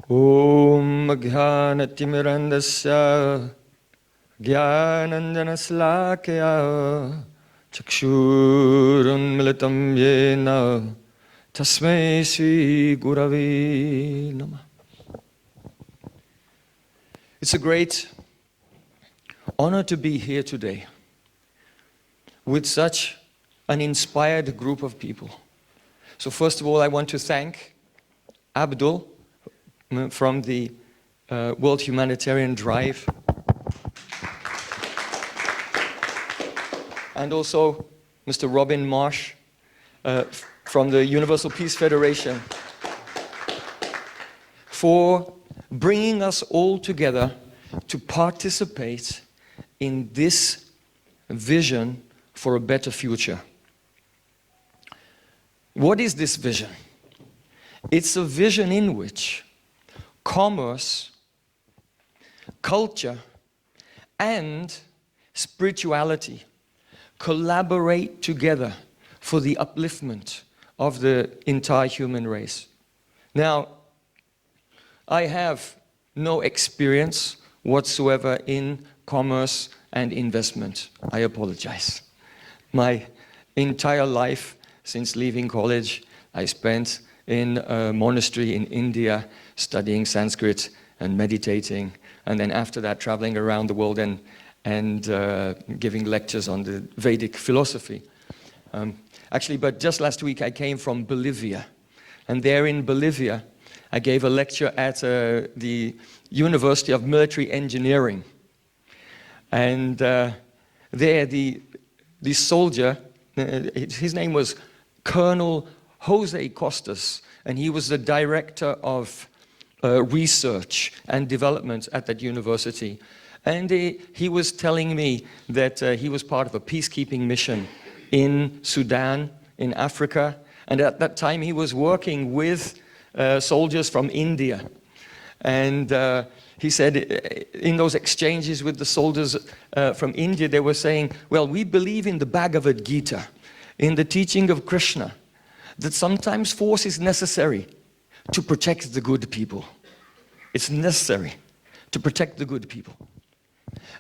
Om Jnanatimirandasya Jnananjanaslakaya Chakshurunmilitam Yena Tasmai Sri Gurave Namah. It's a great honor to be here today with such an inspired group of people. So first of all, I want to thank Abdul from the World Humanitarian Drive, and also Mr. Robin Marsh from the Universal Peace Federation for bringing us all together to participate in this vision for a better future. What is this vision? It's a vision in which commerce, culture, and spirituality collaborate together for the upliftment of the entire human race. Now, I have no experience whatsoever in commerce and investment. I apologize. My entire life since leaving college, I spent in a monastery in India studying Sanskrit and meditating, and then after that traveling around the world and giving lectures on the Vedic philosophy. But just last week I came from Bolivia, and there in Bolivia I gave a lecture at the University of Military Engineering. And there the soldier, his name was Colonel Jose Costas, and he was the director of research and development at that university. And he was telling me that he was part of a peacekeeping mission in Sudan, in Africa, and at that time he was working with soldiers from India. And he said in those exchanges with the soldiers from India, they were saying, well, we believe in the Bhagavad Gita, in the teaching of Krishna, that sometimes force is necessary to protect the good people. It's necessary to protect the good people.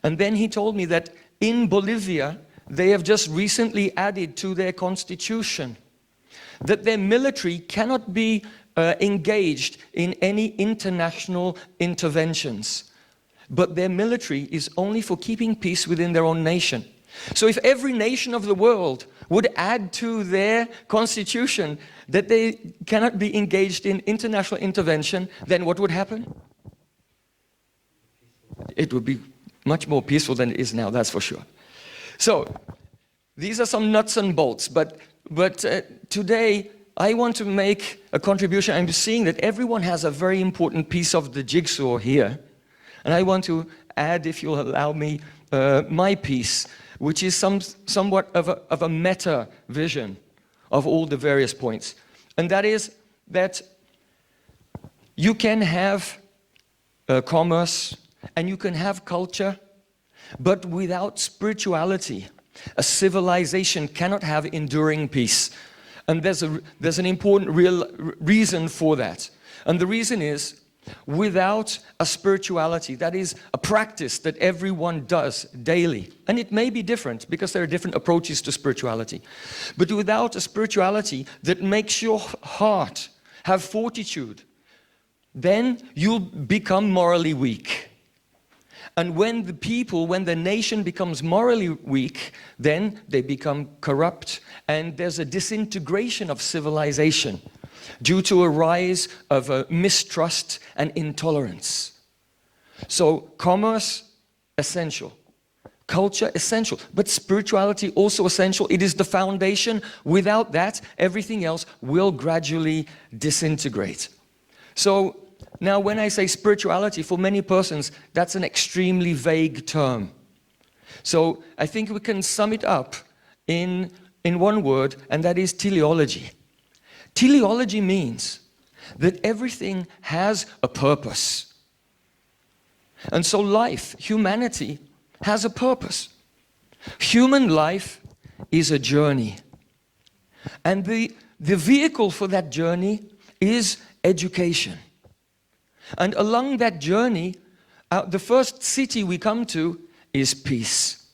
And then he told me that in Bolivia, they have just recently added to their constitution that their military cannot be engaged in any international interventions, but their military is only for keeping peace within their own nation. So if every nation of the world would add to their constitution that they cannot be engaged in international intervention, then what would happen? It would be much more peaceful than it is now, that's for sure. So these are some nuts and bolts, but today I want to make a contribution. I'm seeing that everyone has a very important piece of the jigsaw here, and I want to add, if you'll allow me, my piece, which is somewhat of a meta vision of all the various points. And that is that you can have commerce and you can have culture, but without spirituality, a civilization cannot have enduring peace. And there's an important real reason for that. And the reason is, without a spirituality, that is a practice that everyone does daily, and it may be different because there are different approaches to spirituality, but without a spirituality that makes your heart have fortitude, then you'll become morally weak. And when the nation becomes morally weak, then they become corrupt, and there's a disintegration of civilization due to a rise of mistrust and intolerance. So commerce, essential. Culture, essential. But spirituality, also essential. It is the foundation. Without that, everything else will gradually disintegrate. So now when I say spirituality, for many persons, that's an extremely vague term. So I think we can sum it up in one word, and that is teleology. Teleology means that everything has a purpose. And so life, humanity, has a purpose. Human life is a journey. And the vehicle for that journey is education. And along that journey, the first city we come to is peace.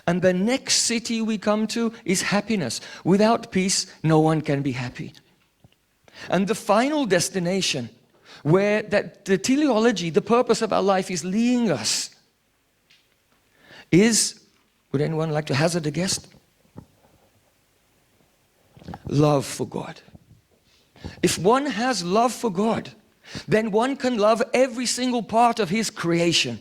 And the next city we come to is happiness. Without peace, no one can be happy. And the final destination, where the teleology, the purpose of our life is leading us, is, would anyone like to hazard a guess? Love for God. If one has love for God, then one can love every single part of His creation.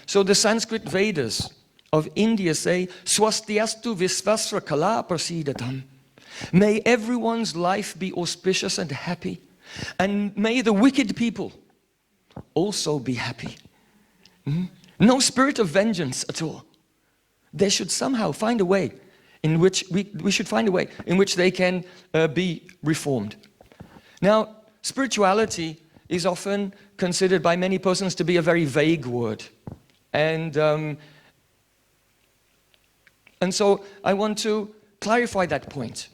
So the Sanskrit Vedas of India say, Swastiastu Visvasra Kala Prasidatam. May everyone's life be auspicious and happy, and may the wicked people also be happy. No spirit of vengeance at all. They should somehow find a way in which we should find a way in which they can be reformed. Now, spirituality is often considered by many persons to be a very vague word. And so I want to clarify that point,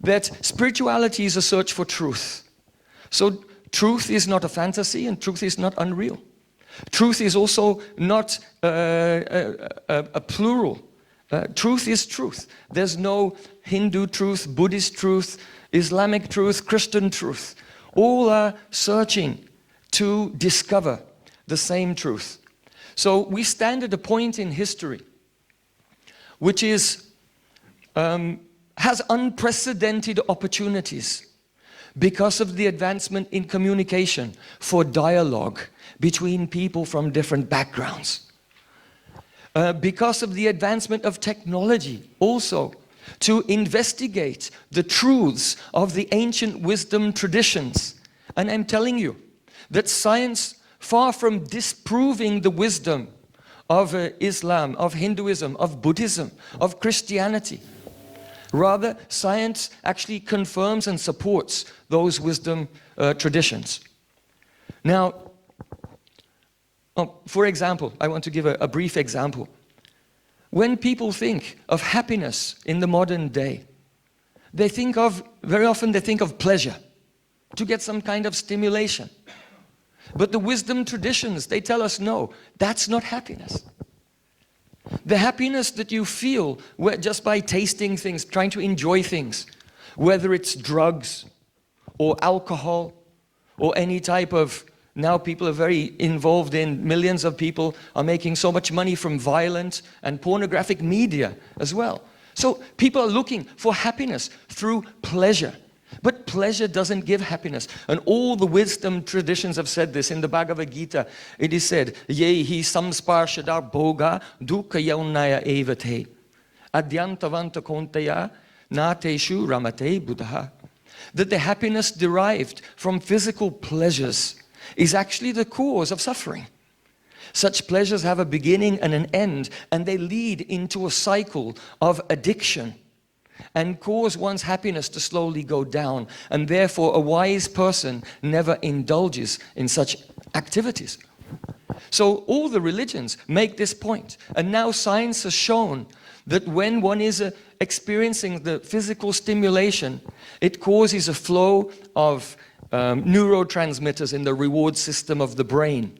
that spirituality is a search for truth. So truth is not a fantasy, and truth is not unreal. Truth is also not a plural. Truth is truth. There's no Hindu truth, Buddhist truth, Islamic truth, Christian truth. All are searching to discover the same truth. So we stand at a point in history which is has unprecedented opportunities because of the advancement in communication for dialogue between people from different backgrounds. Because of the advancement of technology also to investigate the truths of the ancient wisdom traditions. And I'm telling you that science, far from disproving the wisdom of Islam, of Hinduism, of Buddhism, of Christianity, rather, science actually confirms and supports those wisdom traditions. Now, for example, I want to give a brief example. When people think of happiness in the modern day, very often they think of pleasure, to get some kind of stimulation. But the wisdom traditions, they tell us, no, that's not happiness. The happiness that you feel just by tasting things, trying to enjoy things, whether it's drugs or alcohol or any type of, now people are very involved in, millions of people are making so much money from violent and pornographic media as well. So people are looking for happiness through pleasure. But pleasure doesn't give happiness. And all the wisdom traditions have said this. In the Bhagavad Gita, it is said, Yehi samsparshadar bhoga dukkha yaunaya evate adyantavanta kontaya nateshu ramate buddha. That the happiness derived from physical pleasures is actually the cause of suffering. Such pleasures have a beginning and an end, and they lead into a cycle of addiction and cause one's happiness to slowly go down. And therefore, a wise person never indulges in such activities. So all the religions make this point. And now science has shown that when one is experiencing the physical stimulation, it causes a flow of neurotransmitters in the reward system of the brain.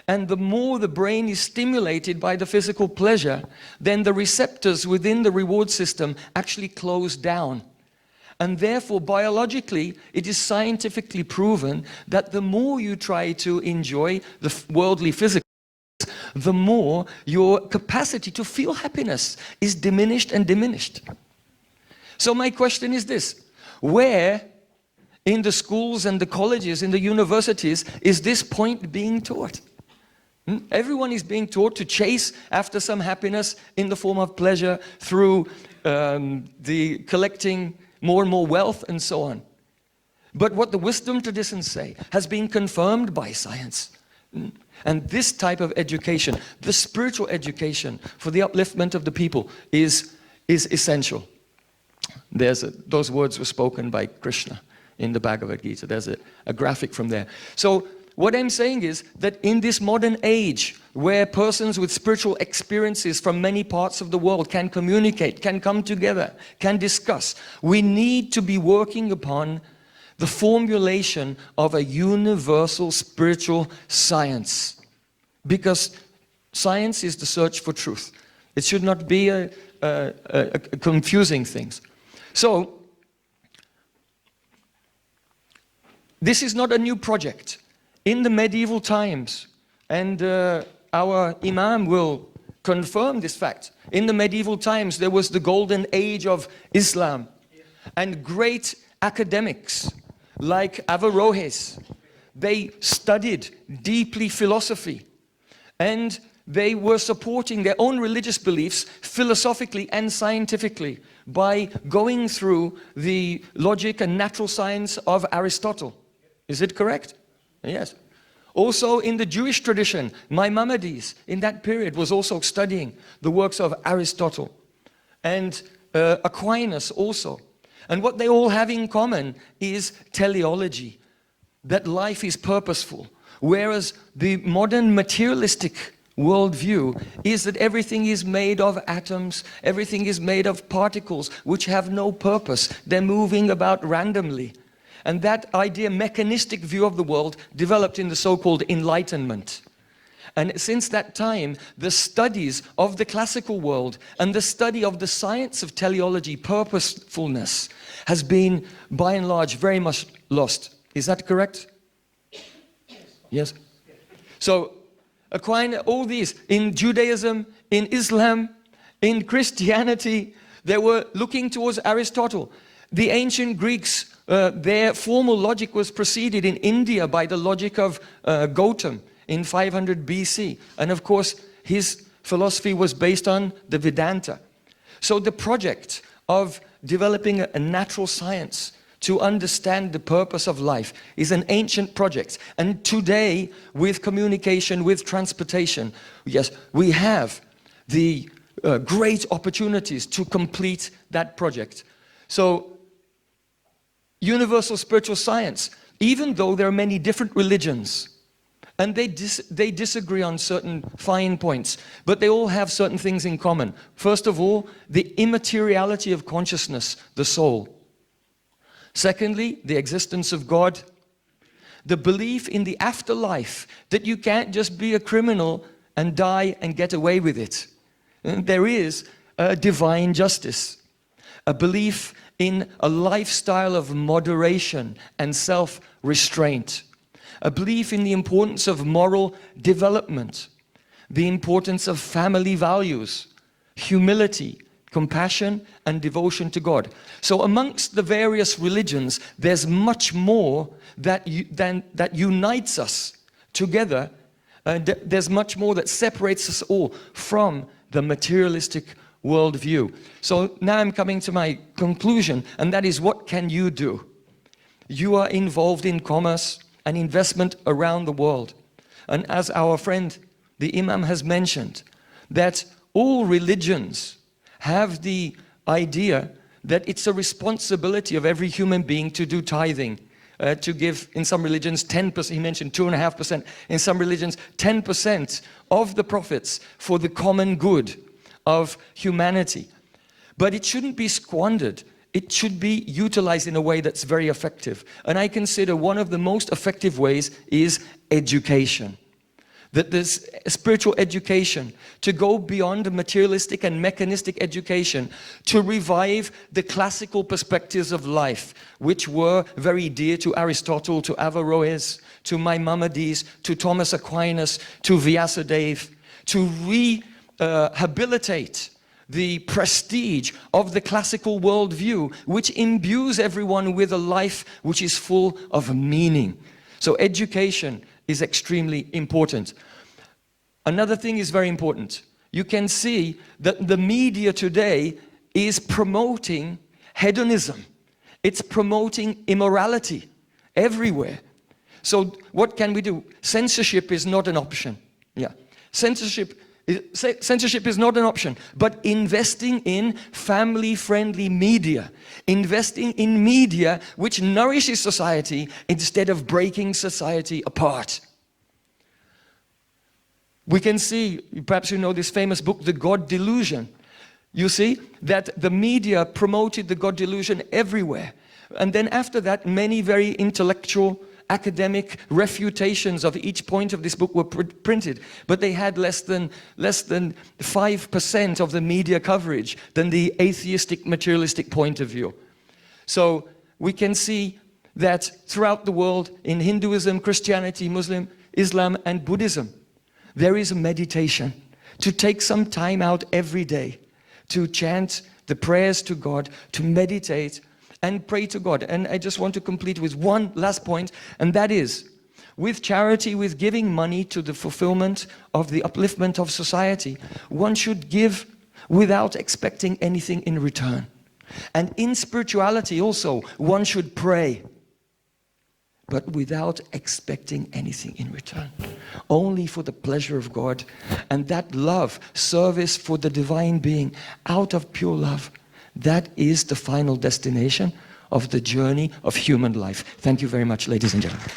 And the more the brain is stimulated by the physical pleasure, then the receptors within the reward system actually close down. And therefore, biologically, it is scientifically proven that the more you try to enjoy the worldly physical, the more your capacity to feel happiness is diminished and diminished. So my question is this: where in the schools and the colleges, in the universities, is this point being taught? Everyone is being taught to chase after some happiness in the form of pleasure through the collecting more and more wealth and so on. But what the wisdom traditions say has been confirmed by science. And this type of education, the spiritual education for the upliftment of the people is essential. Those words were spoken by Krishna in the Bhagavad Gita. There's a graphic from there. So what I'm saying is that in this modern age, where persons with spiritual experiences from many parts of the world can communicate, can come together, can discuss, we need to be working upon the formulation of a universal spiritual science. Because science is the search for truth. It should not be a confusing thing. So, this is not a new project. In the medieval times, and our Imam will confirm this fact, in the medieval times there was the golden age of Islam, and great academics like Averroes, they studied deeply philosophy, and they were supporting their own religious beliefs philosophically and scientifically by going through the logic and natural science of Aristotle. Is it correct? Yes. Also in the Jewish tradition, Maimonides in that period was also studying the works of Aristotle, and Aquinas also. And what they all have in common is teleology, that life is purposeful. Whereas the modern materialistic worldview is that everything is made of atoms, everything is made of particles which have no purpose. They're moving about randomly. And that idea, mechanistic view of the world, developed in the so-called Enlightenment. And since that time, the studies of the classical world and the study of the science of teleology, purposefulness, has been, by and large, very much lost. Is that correct? Yes? So, Aquinas, all these, in Judaism, in Islam, in Christianity, they were looking towards Aristotle. The ancient Greeks, their formal logic was preceded in India by the logic of Gautam in 500 BC. And of course, his philosophy was based on the Vedanta. So the project of developing a natural science to understand the purpose of life is an ancient project. And today, with communication, with transportation, yes, we have the great opportunities to complete that project. So, universal spiritual science, even though there are many different religions, and they disagree on certain fine points, but they all have certain things in common. First of all, the immateriality of consciousness, the soul. Secondly, the existence of God. The belief in the afterlife, that you can't just be a criminal and die and get away with it. And there is a divine justice. A belief in a lifestyle of moderation and self-restraint. A belief in the importance of moral development. The importance of family values, humility, compassion and devotion to God. So amongst the various religions, there's much more that unites us together. There's much more that separates us all from the materialistic worldview. So now I'm coming to my conclusion, and that is, what can you do? You are involved in commerce and investment around the world. And as our friend, the Imam, has mentioned, that all religions have the idea that it's a responsibility of every human being to do tithing, to give, in some religions, 10%, he mentioned 2.5%, in some religions, 10% of the profits for the common good of humanity. But it shouldn't be squandered. It should be utilized in a way that's very effective. And I consider one of the most effective ways is education. That there's spiritual education, to go beyond the materialistic and mechanistic education, to revive the classical perspectives of life, which were very dear to Aristotle, to Averroes, to Maimonides, to Thomas Aquinas, to Vyasadeva, to rehabilitate the prestige of the classical worldview, which imbues everyone with a life which is full of meaning. So education is extremely important. Another thing is very important. You can see that the media today is promoting hedonism. It's promoting immorality everywhere. So what can we do? Censorship is not an option. Yeah, censorship is not an option, but investing in family-friendly media, investing in media which nourishes society instead of breaking society apart. We can see, perhaps you know this famous book, The God Delusion. You see that the media promoted the God delusion everywhere. And then after that, many very intellectual, academic refutations of each point of this book were printed, but they had less than 5% of the media coverage than the atheistic, materialistic point of view. So we can see that throughout the world, in Hinduism, Christianity, Muslim, Islam, and Buddhism, there is a meditation to take some time out every day to chant the prayers to God, to meditate and pray to God. And I just want to complete with one last point, and that is, with charity, with giving money to the fulfillment of the upliftment of society, one should give without expecting anything in return. And in spirituality also, one should pray, but without expecting anything in return. Only for the pleasure of God. And that love, service for the divine being, out of pure love, that is the final destination of the journey of human life. Thank you very much, ladies and gentlemen.